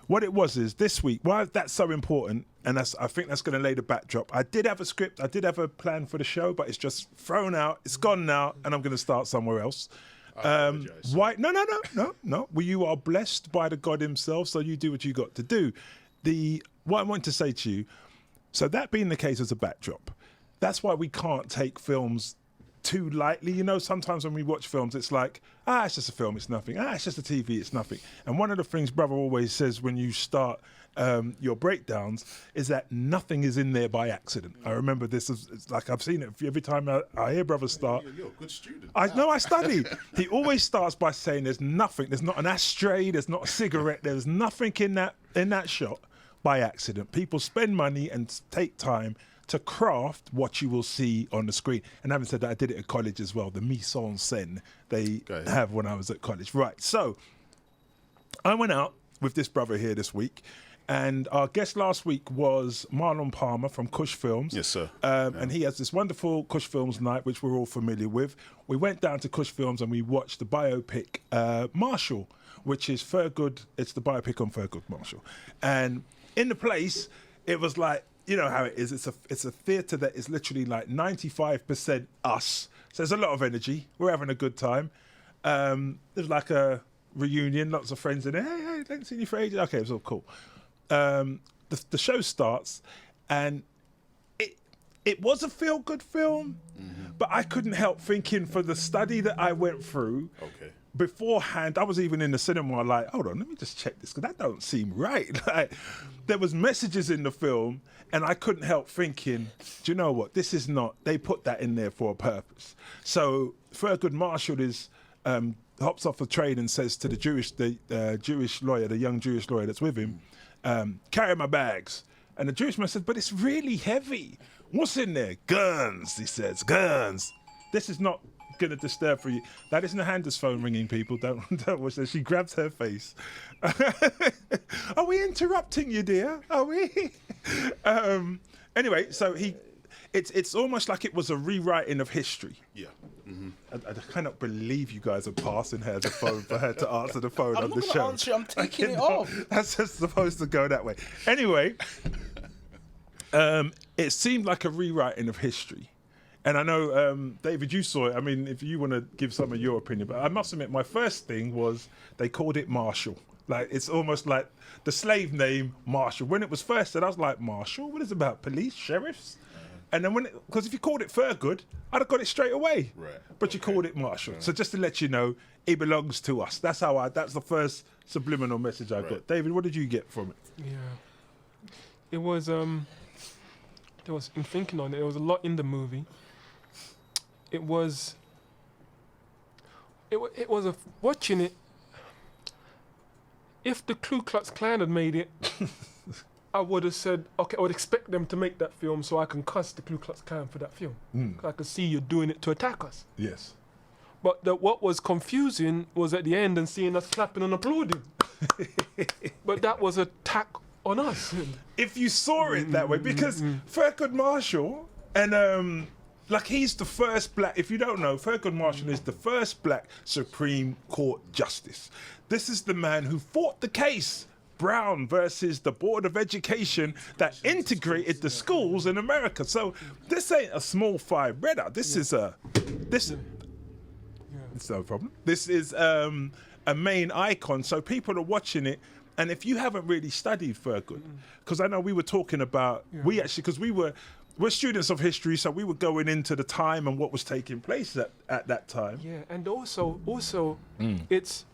what it was is this week, why that's so important, and I think that's going to lay the backdrop. I did have a script, I did have a plan for the show, but it's just thrown out, it's gone now, and I'm going to start somewhere else. Why? No. Well, you are blessed by the God himself, so you do what you got to do. What I want to say to you, so that being the case as a backdrop, that's why we can't take films too lightly. You know, sometimes when we watch films, it's like, it's just a film, it's nothing. It's just a TV, it's nothing. And one of the things brother always says when you start your breakdowns is that nothing is in there by accident. I remember this, it's like I've seen it every time I hear brother start. You're a good student. I know, I study. He always starts by saying there's nothing, there's not an ashtray, there's not a cigarette, there's nothing in that shot by accident. People spend money and take time to craft what you will see on the screen. And having said that, I did it at college as well, the mise en scène they have when I was at college. Right, so I went out with this brother here this week, and our guest last week was Marlon Palmer from Kush Films. Yes, sir. And he has this wonderful Kush Films night, which we're all familiar with. We went down to Kush Films and we watched the biopic Marshall, which is Thurgood. It's the biopic on Thurgood Marshall. And in the place, it was like, you know how it is. It's a theatre that is literally like 95% us. So there's a lot of energy. We're having a good time. There's like a reunion, lots of friends in there. Hey, haven't seen you for ages. Okay, it was all cool. The show starts, and it was a feel-good film, but I couldn't help thinking for the study that I went through. Okay. Beforehand, I was even in the cinema like, hold on, let me just check this, because that don't seem right. Like, there was messages in the film, and I couldn't help thinking, do you know what, this is not, they put that in there for a purpose. So Thurgood Marshall hops off the train and says to the Jewish lawyer, the young Jewish lawyer that's with him, carry my bags. And the Jewish man says, but it's really heavy. What's in there? Guns, he says, guns. This is not going to disturb for you. That isn't a Handa's phone ringing, people. Don't watch that. She grabs her face. Are we interrupting you, dear? Are we? Anyway, so it's almost like it was a rewriting of history. Yeah. I cannot believe you guys are passing her the phone for her to answer the phone on the show. I'm not going to answer it, I'm taking it off. That's just supposed to go that way. Anyway, it seemed like a rewriting of history. And I know, David, you saw it. I mean, if you want to give some of your opinion, but I must admit, my first thing was they called it Marshall. Like, it's almost like the slave name Marshall. When it was first said, I was like, Marshall? What is it about? Police? Sheriffs? And then because if you called it Thurgood, I'd have got it straight away. Right. But you called it Marshall. So just to let you know, it belongs to us. That's the first subliminal message I got. David, what did you get from it? Yeah. It was, in thinking on it, there was a lot in the movie. It was watching it. If the Ku Klux Klan had made it, I would have said, okay, I would expect them to make that film so I can cuss the Ku Klux Klan for that film. 'Cause I could see you're doing it to attack us. Yes. But what was confusing was at the end and seeing us clapping and applauding. But that was an attack on us. If you saw it that way, because Thurgood Marshall, and like he's the first black, if you don't know, Thurgood Marshall is the first black Supreme Court Justice. This is the man who fought the case, Brown versus the Board of Education, that integrated the schools in America. So this ain't a small fry redder. This is it's no problem. This is a main icon. So people are watching it. And if you haven't really studied Thurgood, because I know we were talking about, because we're students of history, so we were going into the time and what was taking place at that time. Yeah, and also it's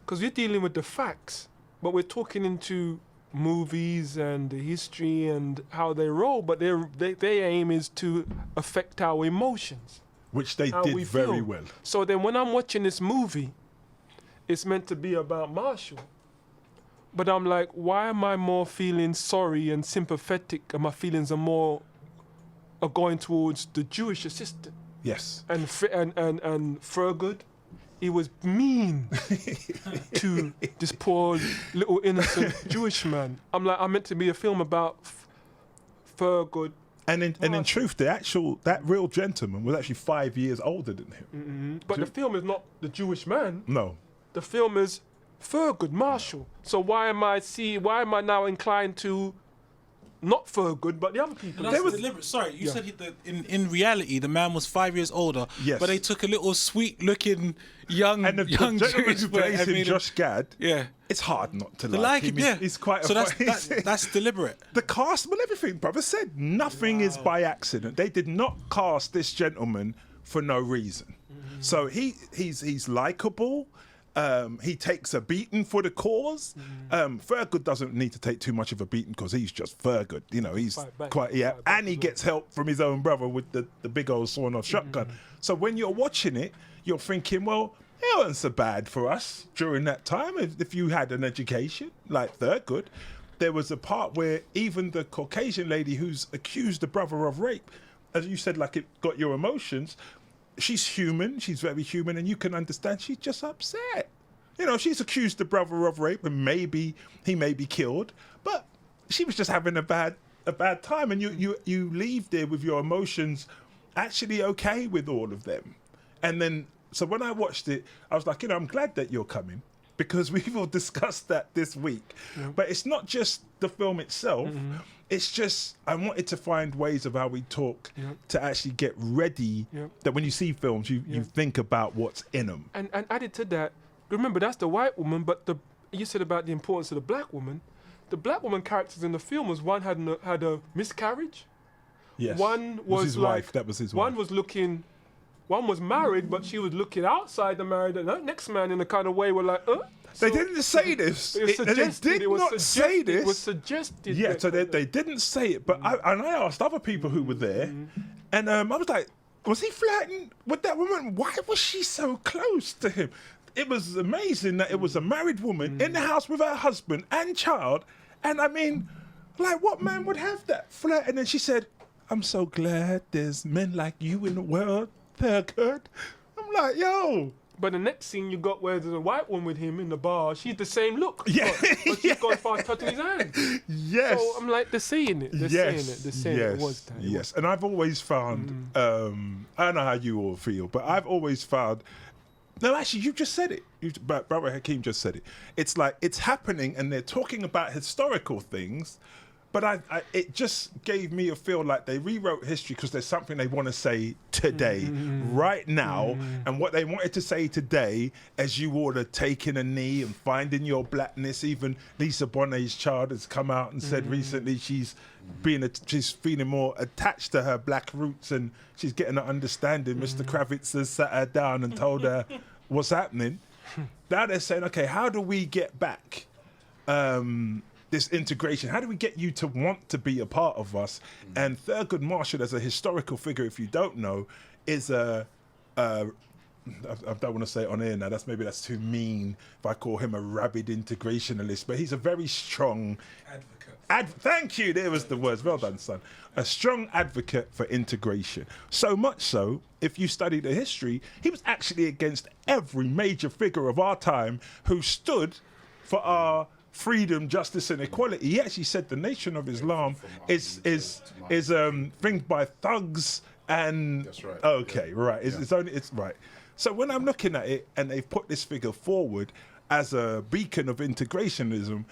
because we're dealing with the facts, but we're talking into movies and the history and how they roll, but their aim is to affect our emotions. Which they did very well. So then when I'm watching this movie, it's meant to be about Marshall. But I'm like, why am I more feeling sorry and sympathetic, and my feelings are going towards the Jewish assistant? Yes. And Thurgood, he was mean to this poor little innocent Jewish man. I'm like, I'm meant to be a film about Thurgood. And in truth, that real gentleman was actually 5 years older than him. But the film is not the Jewish man. No. The film is Thurgood Marshall. So why am I now inclined to not Thurgood, but the other people? That's deliberate. Sorry, you said in reality the man was 5 years older. Yes. But they took a little sweet-looking young And the gentleman Jewish who boy plays and him, made him- Josh Gad, Yeah. it's hard not to To like like him. him, yeah. He's quite so a funny. that's deliberate. The cast, well, everything, brother said, nothing is by accident. They did not cast this gentleman for no reason. So he's likable. He takes a beating for the cause. Thurgood doesn't need to take too much of a beating because he's just Thurgood. You know, he's Fight back, quite, yeah. fight back And he as well. gets help from his own brother with the big old sawn-off shotgun. So when you're watching it, you're thinking, well, it wasn't so bad for us during that time if you had an education like Thurgood. There was a part where even the Caucasian lady who's accused the brother of rape, as you said, like it got your emotions, she's human, she's very human, and you can understand she's just upset. You know, she's accused the brother of rape and maybe he may be killed, but she was just having a bad time, and you leave there with your emotions actually okay with all of them. And then, so when I watched it, I was like, you know, I'm glad that you're coming because we've all discussed that this week. But it's not just the film itself. It's just, I wanted to find ways of how we talk to actually get ready that when you see films, you think about what's in them. And added to that, remember that's the white woman, but you said about the importance of the black woman. The black woman characters in the film was one had a miscarriage. Yes. One was his like, wife. That was his one wife. was looking. One was married, but she was looking outside the married. And the next man, in a kind of way, were like, They So didn't say this. It was They suggested. did It was not say suggested. It was this. suggested. Yeah, that- so they didn't say it, but I asked other people who were there, and I was like, was he flirting with that woman? Why was she so close to him? It was amazing that it was a married woman in the house with her husband and child, and I mean, like, what man would have that flirt? And then she said, I'm so glad there's men like you in the world. They're good. I'm like, yo. But the next scene you got where there's a white one with him in the bar. She's the same look. Yeah. But she's gone far touching his hand. Yes. So I'm like, they're saying it. They're saying it. They're saying it was that. Yes, and I've always found, I don't know how you all feel, but I've always found, no, actually, you just said it. Brother Hakim just said it. It's like, it's happening and they're talking about historical things, but it just gave me a feel like they rewrote history because there's something they want to say today, right now. And what they wanted to say today, as you all are taking a knee and finding your blackness, even Lisa Bonet's child has come out and said recently she's feeling more attached to her black roots and she's getting an understanding. Mr. Kravitz has sat her down and told her what's happening. Now they're saying, okay, how do we get back this integration? How do we get you to want to be a part of us? And Thurgood Marshall, as a historical figure, if you don't know, is I don't want to say it on air now. That's too mean if I call him a rabid integrationalist. But he's a very strong advocate. Thank you. There was the words. Well done, son. A strong advocate for integration. So much so, if you study the history, he was actually against every major figure of our time who stood for our freedom, justice, and equality. He actually said the Nation of Islam is thinged by thugs and. That's right. Okay, right. It's right. So when I'm looking at it, and they've put this figure forward as a beacon of integrationism,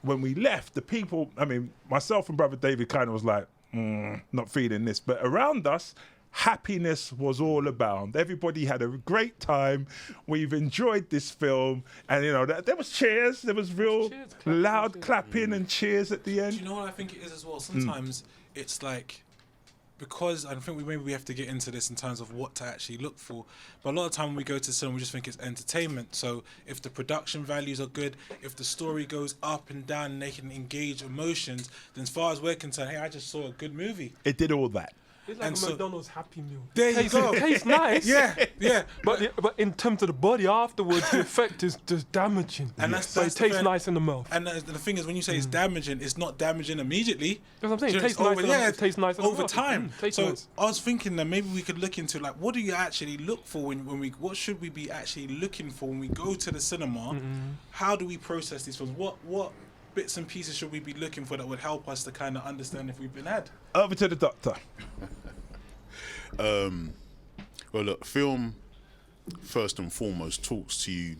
when we left, the people, I mean, myself and Brother David kind of was like, not feeling this, but around us, happiness was all abound. Everybody had a great time. We've enjoyed this film, and you know there was cheers. There was real Cheers, clapping, loud cheers. clapping and cheers at the Do end. you know what I think it is as well? Sometimes it's like, because I think maybe we have to get into this in terms of what to actually look for. But a lot of time when we go to cinema, we just think it's entertainment. So if the production values are good, if the story goes up and down and they can engage emotions, then as far as we're concerned, hey, I just saw a good movie. It did all that. It's like And a so- McDonald's Happy Meal. There you go. Tastes nice. Yeah. But in terms of the body afterwards, the effect is just damaging. And that's but it the tastes thing. nice in the mouth. And the thing is, when you say it's damaging, it's not damaging immediately. That's what I'm saying. Do It you know, tastes it's nice. over- It tastes nice in the over mouth. time. Tastes So nice. I was thinking that maybe we could look into, like, what do you actually look for when we what should we be actually looking for when we go to the cinema? How do we process these films? What bits and pieces should we be looking for that would help us to kind of understand if we've been had? Over to the doctor. Well, look, film first and foremost talks to you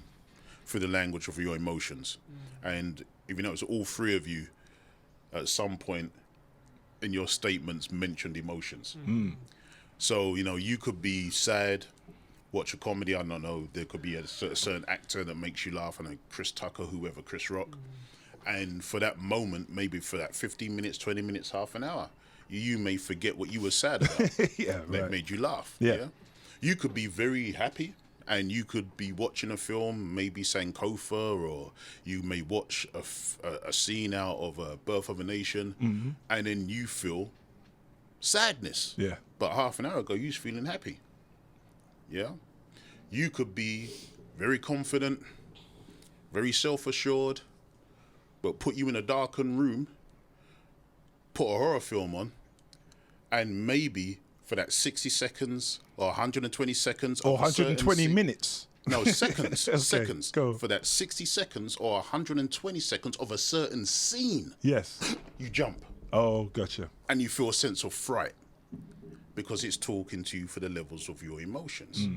through the language of your emotions. And if you notice, all three of you at some point in your statements mentioned emotions. So, you know, you could be sad, watch a comedy, I don't know, there could be a certain actor that makes you laugh, and Chris Tucker, whoever, Chris Rock. And for that moment, maybe for that 15 minutes, 20 minutes, half an hour, you may forget what you were sad about. That made you laugh. Yeah. You could be very happy, and you could be watching a film, maybe Sankofa, or you may watch a scene out of Birth of a Nation, and then you feel sadness. Yeah. But half an hour ago, you was feeling happy. Yeah. You could be very confident, very self-assured, but put you in a darkened room, put a horror film on, and maybe for that 60 seconds or 120 seconds Or 120 minutes. No, seconds. Okay, seconds. go. For that 60 seconds or 120 seconds of a certain scene, Yes. you jump Oh, gotcha. and you feel a sense of fright because it's talking to you for the levels of your emotions.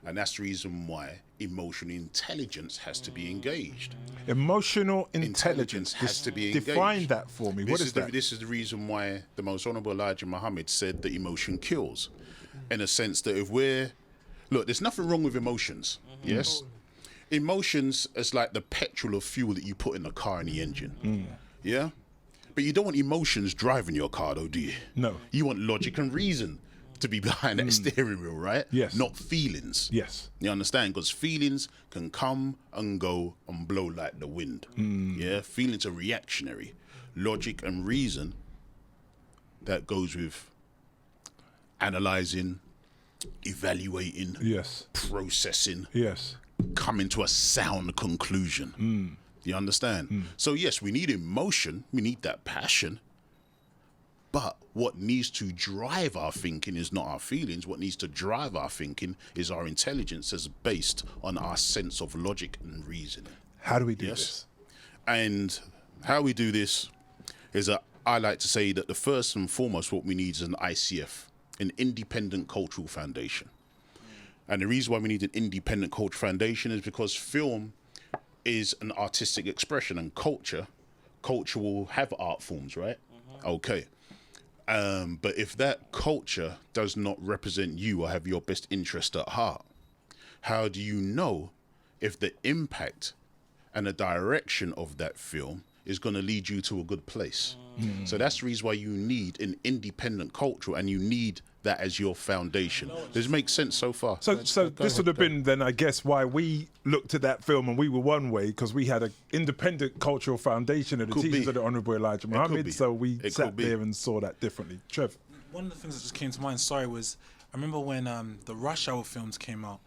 And that's the reason why emotional intelligence has to be engaged. Emotional Intelligence intelligence. has to be engaged. Define that for me. What is that? This is the reason why the most honorable Elijah Muhammad said that emotion kills. In a sense that if look, there's nothing wrong with emotions. Yes? Emotions is like the petrol of fuel that you put in the car in the engine. Yeah? But you don't want emotions driving your car though, do you? No. You want logic and reason to be behind that steering wheel, right? Yes. Not feelings. Yes. You understand? Because feelings can come and go and blow like the wind. Yeah, feelings are reactionary. Logic and reason, that goes with analyzing, evaluating, Yes. processing, Yes. coming to a sound conclusion. You understand? So yes, we need emotion, we need that passion, but what needs to drive our thinking is not our feelings. What needs to drive our thinking is our intelligence as based on our sense of logic and reasoning. How do we do Yes. this? And how we do this is that I like to say that the first and foremost what we need is an ICF, an Independent Cultural Foundation. And the reason why we need an Independent Cultural Foundation is because film is an artistic expression, and culture will have art forms, right? Okay. But if that culture does not represent you or have your best interest at heart, how do you know if the impact and the direction of that film is going to lead you to a good place? So that's the reason why you need an independent culture, and you need that as your foundation. Does it make sense so far? So this would have been then, I guess, why we looked at that film and we were one way, because we had an independent cultural foundation of the Could teachings be. of the Honourable Elijah be. Muhammad. So we It sat could be. there and saw that differently. Trev. One of the things that just came to mind, was I remember when the Rush Hour films came out,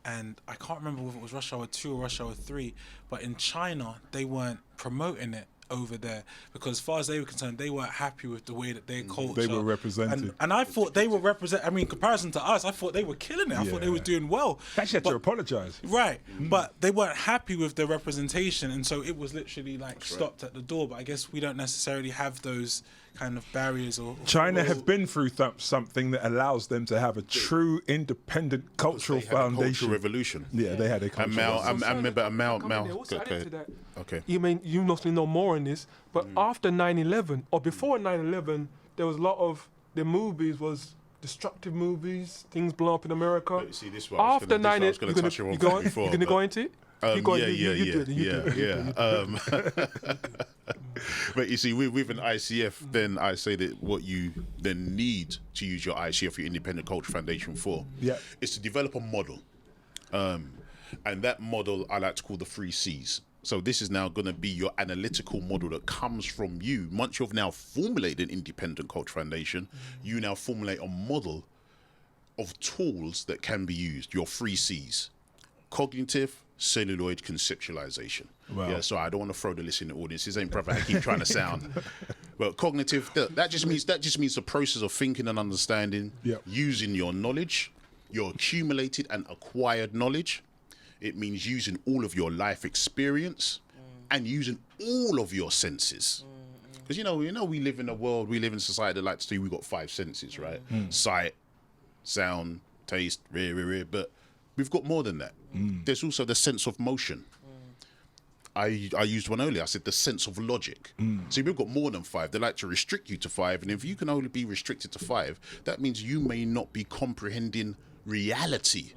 and I can't remember whether it was Rush Hour 2 or Rush Hour 3, but in China, they weren't promoting it over there because as far as they were concerned, they weren't happy with the way that their culture... They were represented. And I thought they were I mean, in comparison to us, I thought they were killing it. I thought they were doing well. They actually had to apologise. Right, but they weren't happy with their representation, and so it was literally like stopped at the door. But I guess we don't necessarily have those kind of barriers. Or China have been through something that allows them to have a true independent cultural They had a foundation. cultural revolution. Yeah, they had a And cultural Mao, revolution. I remember Mao. Also added to that, Okay. you mostly know more on this, but after 9/11 or before 9/11, there was a lot of the movies was destructive movies, things blow up in America. But see, this is what I was After gonna- 9 this is what I was gonna touch on before, you're gonna but- go into it? You go- you do it, you do it. yeah. But you see, with an ICF, then I say that what you then need to use your ICF, your Independent Culture Foundation, for, is to develop a model. And that model I like to call the 3 C's. So this is now going to be your analytical model that comes from you. Once you've now formulated an Independent Culture Foundation, you now formulate a model of tools that can be used, your 3 C's. Cognitive, celluloid, conceptualization. Wow. Yeah, so I don't want to throw the listening audience. This ain't Brother Hakim trying to sound. But cognitive, that just means the process of thinking and understanding, using your knowledge, your accumulated and acquired knowledge. It means using all of your life experience and using all of your senses. Because you know we live in a world, we live in a society that likes to say we've got 5 senses, right? Sight, sound, taste, but We've got more than that. There's also the sense of motion. I used one earlier. I said the sense of logic. See, we've got more than 5. They like to restrict you to 5, and if you can only be restricted to 5, that means you may not be comprehending reality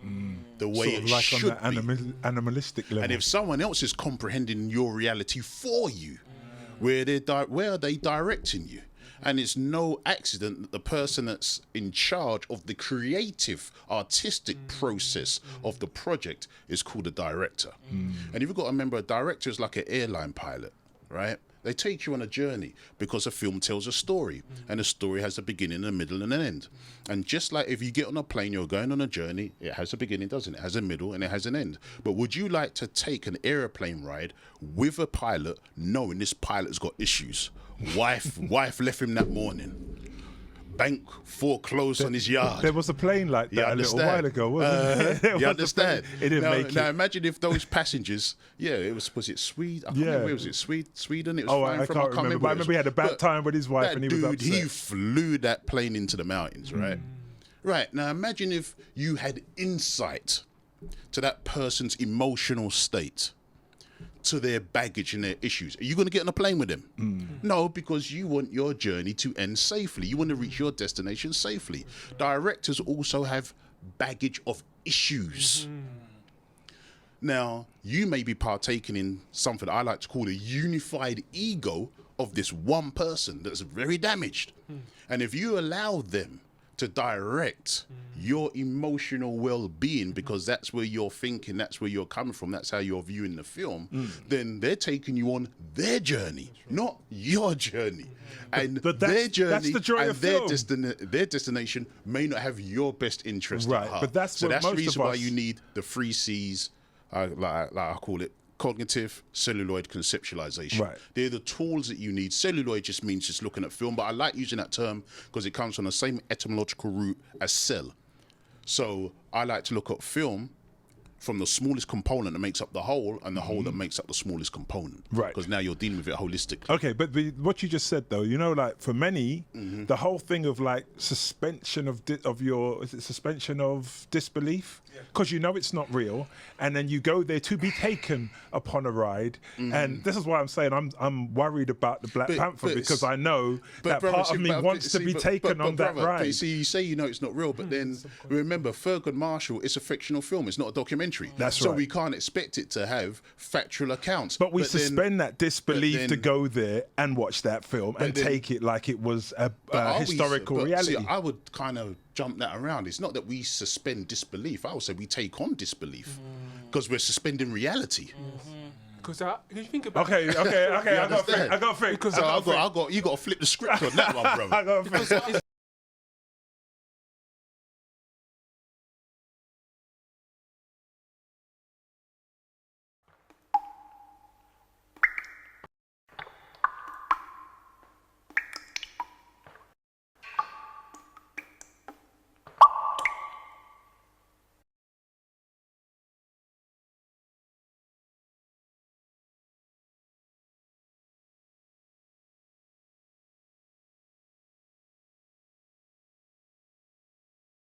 the way Sort of it like should on be. the animalistic level. And if someone else is comprehending your reality for you, where are they directing you? And it's no accident that the person that's in charge of the creative, artistic process of the project is called a director. And you've got to remember, a director is like an airline pilot, right? They take you on a journey because a film tells a story, and a story has a beginning, a middle, and an end. And just like if you get on a plane, you're going on a journey, it has a beginning, doesn't it? It has a middle, and it has an end. But would you like to take an airplane ride with a pilot knowing this pilot's got issues? Wife left him that morning. Bank foreclosed on his yard. There was a plane like that a little while ago, wasn't there? You understand? It didn't make it. Now imagine if those passengers, was it Sweden? I can't remember, where was it? Sweden? It was flying I from. can't remember. But I remember he had a bad time with his wife, that and he was dude, upset. he flew that plane into the mountains, right? Right, now imagine if you had insight to that person's emotional state, to their baggage and their issues. Are you going to get on a plane with them? No, because you want your journey to end safely. You want to reach your destination safely. Directors also have baggage of issues. Now, you may be partaking in something I like to call a unified ego of this one person that's very damaged. And if you allow them to direct your emotional well-being, because that's where you're thinking, that's where you're coming from, that's how you're viewing the film, then they're taking you on their journey, not your journey. And But their that's journey the joy and of their, film. their destination may not have your best interest Right, at heart. but that's so what that's the most reason of why us- you need the 3 C's, like I call it, cognitive, celluloid, conceptualization. Right. They're the tools that you need. Celluloid just means just looking at film, but I like using that term because it comes from the same etymological root as cell. So I like to look at film from the smallest component that makes up the whole, and the whole that makes up the smallest component. Right. Because now you're dealing with it holistically. Okay, but what you just said though, like for many, the whole thing of like suspension of suspension of disbelief, because you know it's not real, and then you go there to be taken upon a ride, and this is why I'm saying I'm worried about the Black Panther, because I know that brother, part of me wants to be taken on that brother, ride. You see, you say you know it's not real, but then remember, Thurgood Marshall is a fictional film. It's not a documentary. That's so right. we can't expect it to have factual accounts. But we then- suspend that disbelief to then- go there and watch that film and then- take it like it was a But are we- historical but reality. See, I would kind of jump that around. It's not that we suspend disbelief. I would say we take on disbelief because we're suspending reality. Because you think about Okay, I got to think. So you got to flip the script on that one, brother. I got to think.